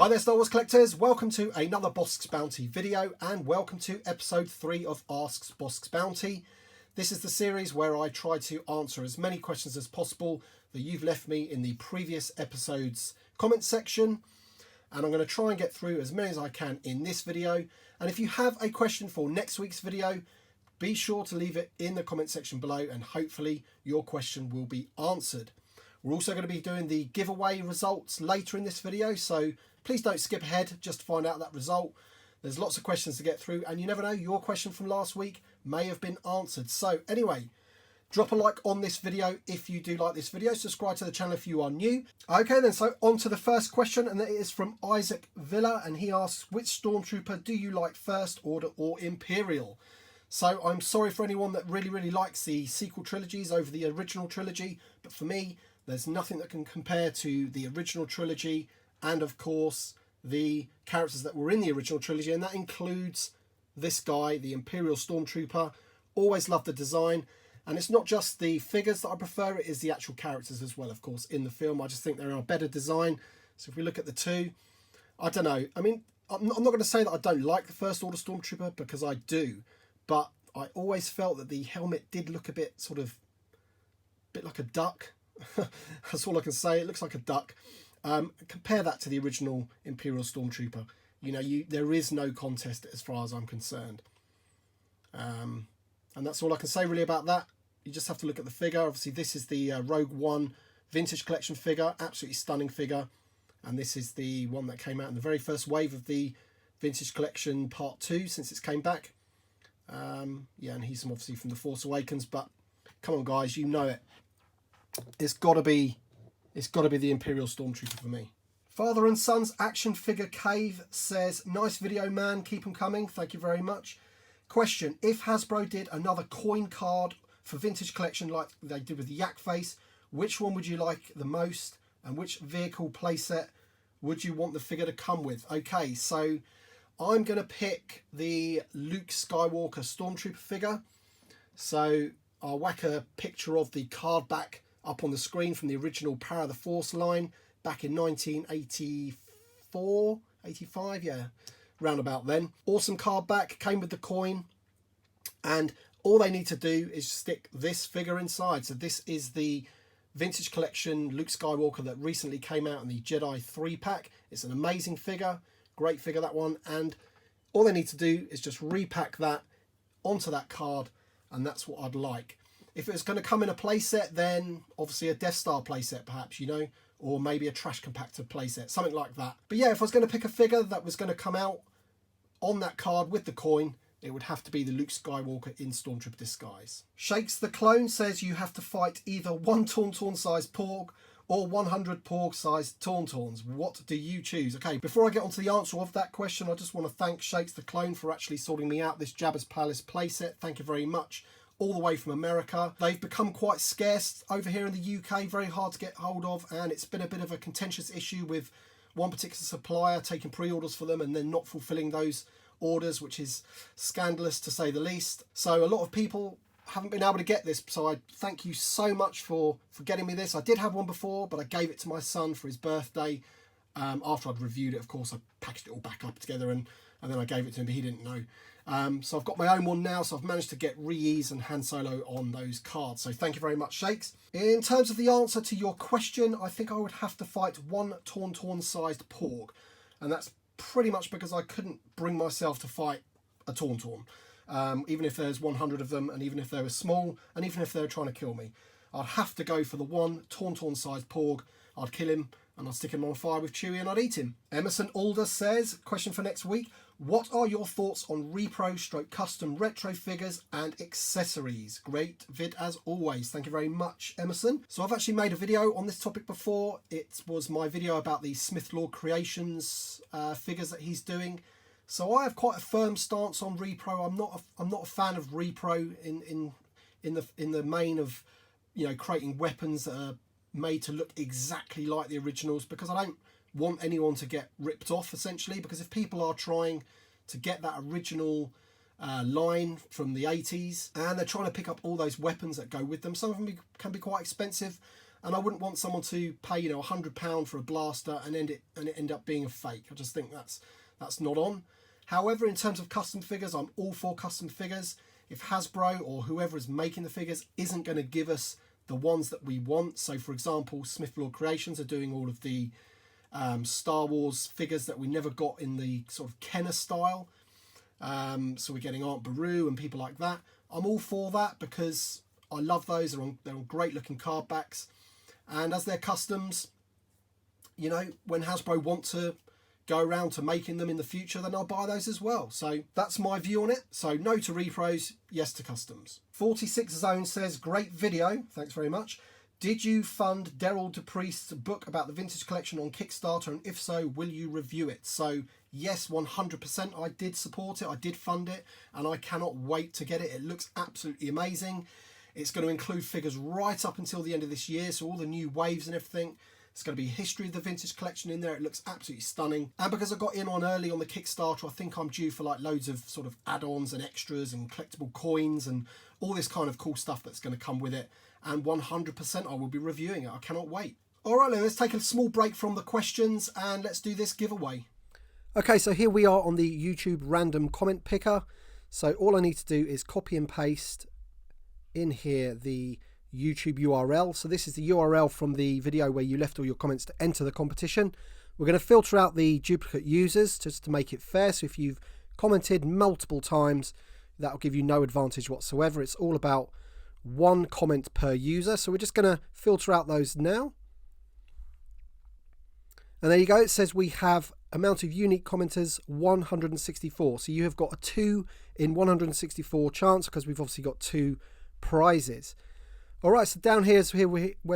Hi there Star Wars collectors, welcome to another Bossk's Bounty video and welcome to episode 3 of Ask Bossk's Bounty. This is the series where I try to answer as many questions as possible that you've left me in the previous episode's comment section, and I'm going to try and get through as many as I can in this video. And if you have a question for next week's video, be sure to leave it in the comment section below and hopefully your question will be answered. We're also going to be doing the giveaway results later in this video, so please don't skip ahead just to find out that result. There's lots of questions to get through and you never know, your question from last week may have been answered. So anyway, drop a like on this video if you do like this video. Subscribe to the channel if you are new. Okay then, so on to the first question, and it is from Isaac Villa, and he asks, which Stormtrooper do you like, First Order or Imperial? So I'm sorry for anyone that really likes the sequel trilogies over the original trilogy, but for me, there's nothing that can compare to the original trilogy and of course the characters that were in the original trilogy, and that includes this guy, the Imperial Stormtrooper. Always loved the design, and it's not just the figures that I prefer, it is the actual characters as well, of course, in the film. I just think they're a better design. So if we look at the two, I don't know, I mean, I'm not going to say that I don't like the First Order Stormtrooper, because I do, but I always felt that the helmet did look a bit like a duck. That's all I can say. It looks like a duck. Compare that to the original Imperial Stormtrooper. You know, there is no contest as far as I'm concerned. And that's all I can say really about that. You just have to look at the figure. Obviously, this is the Rogue One Vintage Collection figure. Absolutely stunning figure. And this is the one that came out in the very first wave of the Vintage Collection Part 2 since it's came back. Yeah, and he's obviously from The Force Awakens. But come on, guys, you know it. It's got to be the Imperial Stormtrooper for me. Father and Son's Action Figure Cave says, nice video, man. Keep them coming. Thank you very much. Question, if Hasbro did another coin card for Vintage Collection like they did with the Yak Face, which one would you like the most? And which vehicle playset would you want the figure to come with? Okay, so I'm going to pick the Luke Skywalker Stormtrooper figure. So I'll whack a picture of the card back up on the screen from the original Power of the Force line back in 1984, 85, yeah, round about then. Awesome card back, came with the coin, and all they need to do is stick this figure inside. So this is the Vintage Collection Luke Skywalker that recently came out in the Jedi 3-pack. It's an amazing figure, great figure, that one, and all they need to do is just repack that onto that card, and that's what I'd like. If it was going to come in a playset, then obviously a Death Star playset perhaps, you know, or maybe a trash compactor playset, something like that. But yeah, if I was going to pick a figure that was going to come out on that card with the coin, it would have to be the Luke Skywalker in Stormtrooper disguise. Shakes the Clone says you have to fight either one Tauntaun sized Porg or 100 Porg sized Tauntauns. What do you choose? Okay, before I get onto the answer of that question, I just want to thank Shakes the Clone for actually sorting me out this Jabba's Palace playset. Thank you very much. All the way from America. They've become quite scarce over here in the UK, very hard to get hold of, and it's been a bit of a contentious issue with one particular supplier taking pre-orders for them and then not fulfilling those orders, which is scandalous to say the least. So a lot of people haven't been able to get this, so I thank you so much for getting me this. I did have one before, but I gave it to my son for his birthday. After I'd reviewed it, of course, I packaged it all back up together and then I gave it to him, but he didn't know. So I've got my own one now, so I've managed to get Re-Ease and Han Solo on those cards. So thank you very much, Shakes. In terms of the answer to your question, I think I would have to fight one Tauntaun-sized Porg. And that's pretty much because I couldn't bring myself to fight a Tauntaun. Even if there's 100 of them, and even if they were small, and even if they were trying to kill me. I'd have to go for the one Tauntaun-sized Porg. I'd kill him, and I'd stick him on fire with Chewie and I'd eat him. Emerson Alder says, question for next week, what are your thoughts on repro / custom retro figures and accessories? Great vid as always. Thank you very much, Emerson. So I've actually made a video on this topic before. It was my video about the Smith Lord Creations figures that he's doing. So I have quite a firm stance on repro. I'm not a fan of repro in the main of, you know, creating weapons that are made to look exactly like the originals, because I don't want anyone to get ripped off, essentially, because if people are trying to get that original line from the 80s and they're trying to pick up all those weapons that go with them, some of them can be quite expensive, and I wouldn't want someone to pay, you know, £100 for a blaster and it end up being a fake. I just think that's not on. However, in terms of custom figures, I'm all for custom figures. If Hasbro or whoever is making the figures isn't going to give us the ones that we want, so for example, Smith Lord Creations are doing all of the Star Wars figures that we never got in the sort of Kenner style. So we're getting Aunt Beru and people like that. I'm all for that because I love those. They're on great looking card backs. And as they're customs, you know, when Hasbro want to go around to making them in the future, then I'll buy those as well. So that's my view on it. So no to repros, yes to customs. 46 Zone says, great video. Thanks very much. Did you fund Daryl DePriest's book about the vintage collection on Kickstarter? And if so, will you review it? So yes, 100%. I did support it. I did fund it. And I cannot wait to get it. It looks absolutely amazing. It's going to include figures right up until the end of this year. So all the new waves and everything. It's going to be a history of the vintage collection in there. It looks absolutely stunning. And because I got in on early on the Kickstarter, I think I'm due for like loads of sort of add-ons and extras and collectible coins and all this kind of cool stuff that's going to come with it. And 100% I will be reviewing it. I cannot wait. All right, then, let's take a small break from the questions and let's do this giveaway. Okay, so here we are on the YouTube random comment picker. So all I need to do is copy and paste in here the YouTube URL. So this is the URL from the video where you left all your comments to enter the competition. We're going to filter out the duplicate users just to make it fair. So if you've commented multiple times, that'll give you no advantage whatsoever. It's all about one comment per user. So we're just going to filter out those now. And there you go. It says we have amount of unique commenters 164. So you have got a 2 in 164 chance because we've obviously got 2 prizes. All right, so down here is where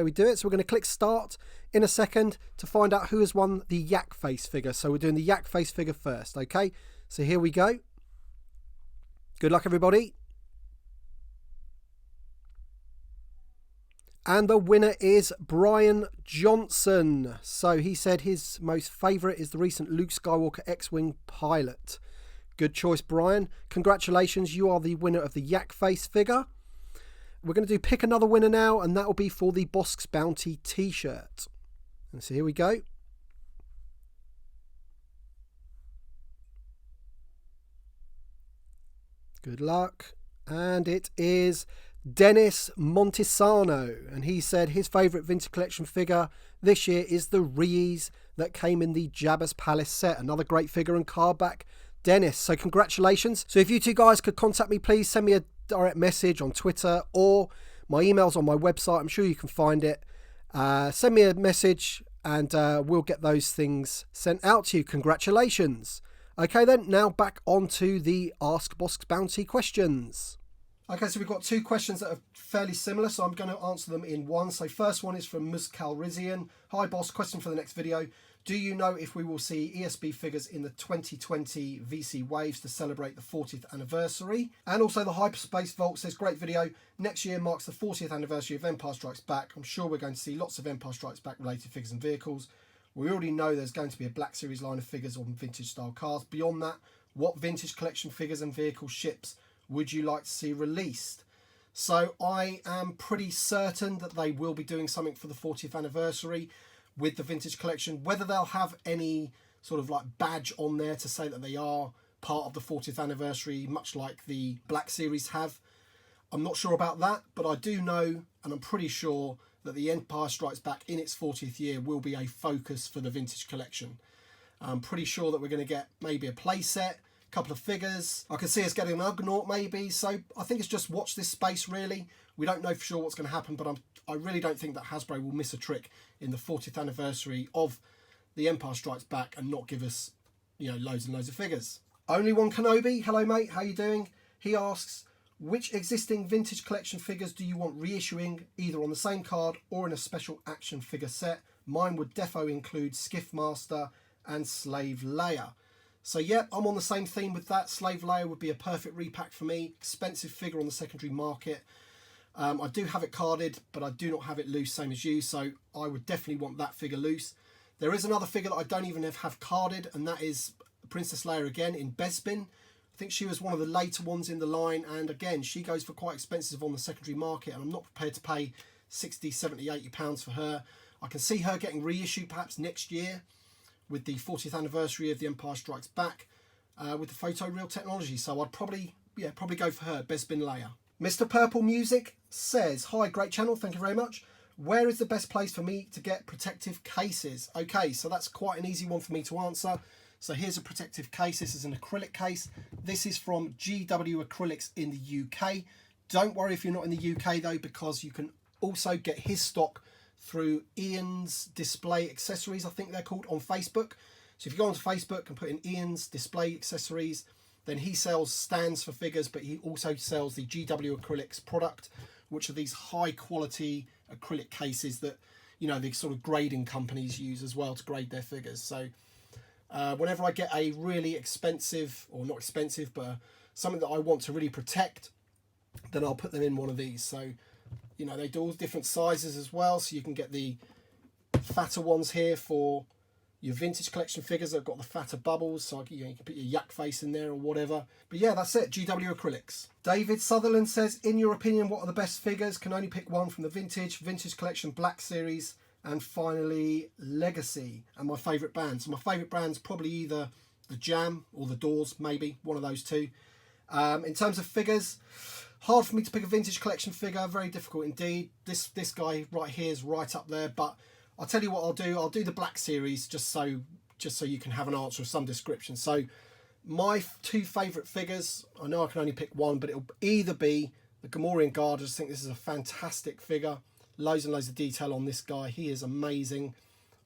we do it. So we're going to click start in a second to find out who has won the Yak Face figure. So we're doing the Yak Face figure first, okay? So here we go. Good luck, everybody. And the winner is Brian Johnson. So he said his most favourite is the recent Luke Skywalker X-Wing pilot. Good choice, Brian. Congratulations, you are the winner of the Yak Face figure. We're going to do pick another winner now, and that will be for the Bossk's Bounty t-shirt. And so here we go. Good luck. And it is Dennis Montesano, and he said his favourite vintage collection figure this year is the Rees that came in the Jabba's Palace set. Another great figure and card back, Dennis. So congratulations. So if you two guys could contact me, please send me a direct message on Twitter, or my email's on my website. I'm sure you can find it. Send me a message and we'll get those things sent out to you. Congratulations. Okay then, now back on to the Ask Bossk's Bounty questions. Okay, so we've got 2 questions that are fairly similar, so I'm going to answer them in one. So first one is from Ms. Calrissian. Hi Boss, question for the next video. Do you know if we will see ESB figures in the 2020 VC waves to celebrate the 40th anniversary? And also the Hyperspace Vault says, great video. Next year marks the 40th anniversary of Empire Strikes Back. I'm sure we're going to see lots of Empire Strikes Back related figures and vehicles. We already know there's going to be a Black Series line of figures on vintage style cars. Beyond that, what vintage collection figures and vehicle ships would you like to see released? So I am pretty certain that they will be doing something for the 40th anniversary with the vintage collection. Whether they'll have any sort of like badge on there to say that they are part of the 40th anniversary, much like the Black Series have, I'm not sure about that, but I do know, and I'm pretty sure, that the Empire Strikes Back in its 40th year will be a focus for the vintage collection. I'm pretty sure that we're going to get maybe a play set, a couple of figures. I can see us getting an Ugnaught maybe, so I think it's just watch this space really. We don't know for sure what's going to happen, but I really don't think that Hasbro will miss a trick in the 40th anniversary of the Empire Strikes Back and not give us, you know, loads and loads of figures. Only One Kenobi, hello mate, how you doing? He asks, which existing vintage collection figures do you want reissuing, either on the same card or in a special action figure set? Mine would defo include Skiff Master and Slave Leia. So yeah, I'm on the same theme with that. Slave Leia would be a perfect repack for me. Expensive figure on the secondary market. I do have it carded, but I do not have it loose, same as you, so I would definitely want that figure loose. There is another figure that I don't even have carded, and that is Princess Leia again in Bespin. I think she was one of the later ones in the line, and again, she goes for quite expensive on the secondary market, and I'm not prepared to pay 60, 70, 80 pounds for her. I can see her getting reissued perhaps next year with the 40th anniversary of The Empire Strikes Back with the photoreal technology. So I'd probably go for her, Bespin Leia. Mr. Purple Music says, hi, great channel, thank you very much. Where is the best place for me to get protective cases? Okay, so that's quite an easy one for me to answer. So here's a protective case. This is an acrylic case. This is from GW Acrylics in the UK. Don't worry if you're not in the UK though, because you can also get his stock through Ian's Display Accessories, I think they're called, on Facebook. So if you go onto Facebook and put in Ian's Display Accessories, then he sells stands for figures, but he also sells the GW Acrylics product, which are these high quality acrylic cases that, you know, the sort of grading companies use as well to grade their figures. So whenever I get a really expensive, or not expensive, but something that I want to really protect, then I'll put them in one of these. So, you know, they do all different sizes as well. So you can get the fatter ones here for your vintage collection figures that have got the fatter bubbles. So you can put your yak face in there or whatever. But yeah, that's it. GW Acrylics. David Sutherland says, in your opinion, what are the best figures? Can only pick one from the vintage collection, Black Series, and finally Legacy. And my favourite band. So my favourite band's probably either the Jam or the Doors, maybe one of those two. In terms of figures, hard for me to pick a vintage collection figure, very difficult indeed. This guy right here is right up there, but I'll tell you what I'll do the Black Series just so you can have an answer of some description. So my two favourite figures, I know I can only pick one, but it'll either be the Gamorrean Guard. I just think this is a fantastic figure. Loads and loads of detail on this guy. He is amazing.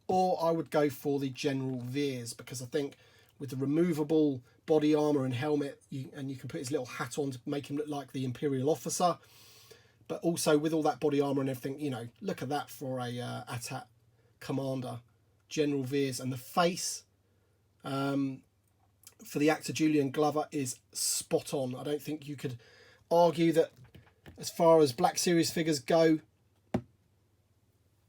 Or I would go for the General Veers, because I think with the removable body armour and helmet, you can put his little hat on to make him look like the Imperial officer. But also with all that body armour and everything, you know, look at that for a AT-AT commander, General Veers. And the face for the actor Julian Glover is spot on. I don't think you could argue that as far as Black Series figures go,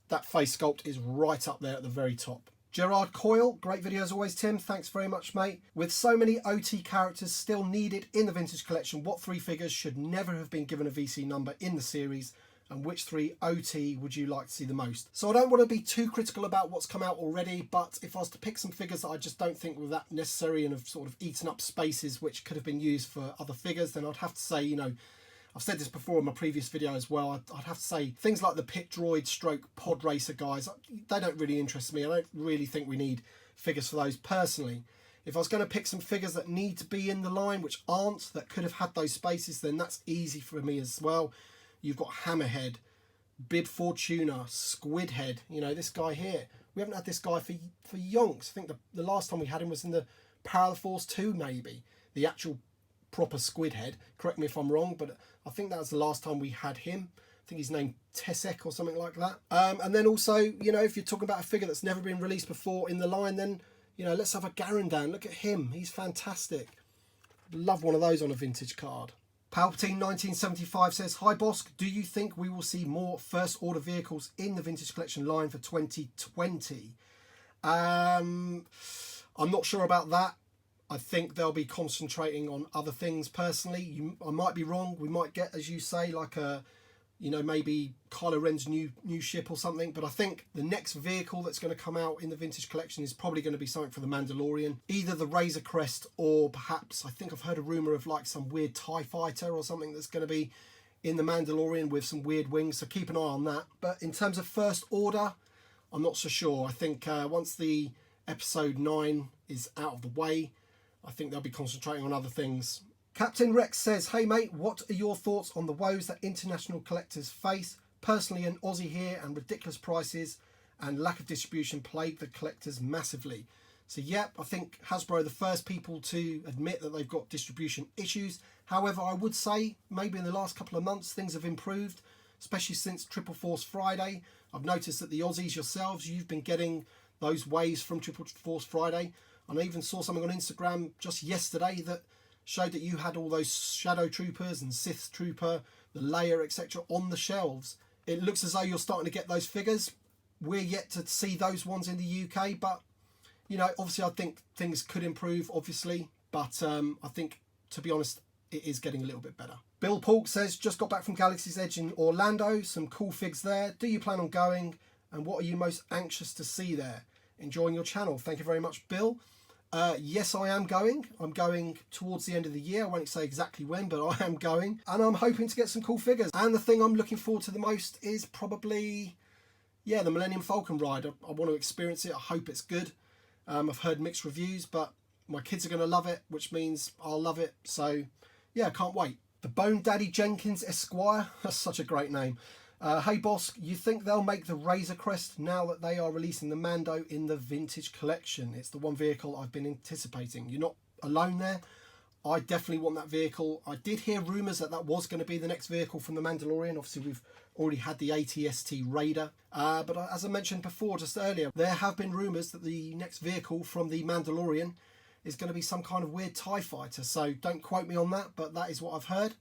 that face sculpt is right up there at the very top. Gerard Coyle, great video as always, Tim. Thanks very much, mate. With so many OT characters still needed in the vintage collection, what three figures should never have been given a VC number in the series? And which three OT would you like to see the most? So I don't want to be too critical about what's come out already, but if I was to pick some figures that I just don't think were that necessary and have sort of eaten up spaces which could have been used for other figures, then I'd have to say, you know, I've said this before in my previous video as well, I'd have to say things like the pit droid stroke pod racer guys, they don't really interest me. I don't really think we need figures for those personally. If I was going to pick some figures that need to be in the line, which aren't, that could have had those spaces, then that's easy for me as well. You've got Hammerhead, Bib Fortuna, Squidhead, you know, this guy here. We haven't had this guy for yonks. I think the last time we had him was in the Power of the Force 2 maybe. The actual proper Squidhead. Correct me if I'm wrong, but I think that was the last time we had him. I think he's named Tessek or something like that. And then also, you know, if you're talking about a figure that's never been released before in the line, then, you know, let's have a Garandan. Look at him. He's fantastic. Love one of those on a vintage card. Palpatine 1975 says, hi Bossk, do you think we will see more First Order vehicles in the vintage collection line for 2020? I'm not sure about that. I think they'll be concentrating on other things personally. I might be wrong. We might get, as you say, like a, you know, maybe Kylo Ren's new ship or something. But I think the next vehicle that's going to come out in the vintage collection is probably going to be something for the Mandalorian. Either the Razor Crest or perhaps, I think I've heard a rumour of like some weird TIE fighter or something that's going to be in the Mandalorian with some weird wings. So keep an eye on that. But in terms of First Order, I'm not so sure. I think once the episode 9 is out of the way, I think they'll be concentrating on other things. Captain Rex says, hey mate, what are your thoughts on the woes that international collectors face? Personally, an Aussie here and ridiculous prices and lack of distribution plague the collectors massively. So yep, I think Hasbro are the first people to admit that they've got distribution issues. However, I would say maybe in the last couple of months things have improved, especially since Triple Force Friday. I've noticed that the Aussies yourselves, you've been getting those waves from Triple Force Friday. And I even saw something on Instagram just yesterday that showed that you had all those Shadow Troopers and Sith Trooper, the Leia, etc. on the shelves. It looks as though you're starting to get those figures. We're yet to see those ones in the UK, but, you know, obviously I think things could improve, obviously. But I think, to be honest, it is getting a little bit better. Bill Paulk says, just got back from Galaxy's Edge in Orlando. Some cool figs there. Do you plan on going? And what are you most anxious to see there? Enjoying your channel. Thank you very much, Bill. Yes, I am going. I'm going towards the end of the year. I won't say exactly when, but I am going. And I'm hoping to get some cool figures. And the thing I'm looking forward to the most is probably, yeah, the Millennium Falcon ride. I want to experience it. I hope it's good. I've heard mixed reviews, but my kids are going to love it, which means I'll love it. So, yeah, I can't wait. The Bone Daddy Jenkins Esquire. That's such a great name. Hey Bossk, you think they'll make the Razor Crest now that they are releasing the Mando in the Vintage Collection? It's the one vehicle I've been anticipating. You're not alone there. I definitely want that vehicle. I did hear rumours that was going to be the next vehicle from the Mandalorian. Obviously, we've already had the AT-ST Raider. But as I mentioned before, just earlier, there have been rumours that the next vehicle from the Mandalorian is going to be some kind of weird TIE fighter. So don't quote me on that, but that is what I've heard.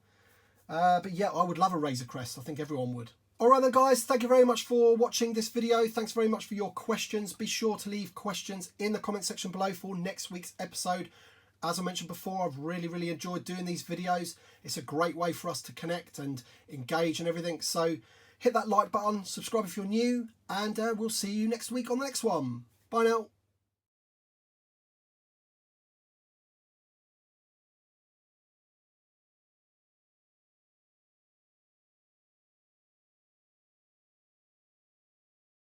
But yeah, I would love a Razor Crest. I think everyone would. Alright then guys, thank you very much for watching this video. Thanks very much for your questions. Be sure to leave questions in the comment section below for next week's episode. As I mentioned before, I've really enjoyed doing these videos. It's a great way for us to connect and engage and everything. So hit that like button, subscribe if you're new, and we'll see you next week on the next one. Bye now.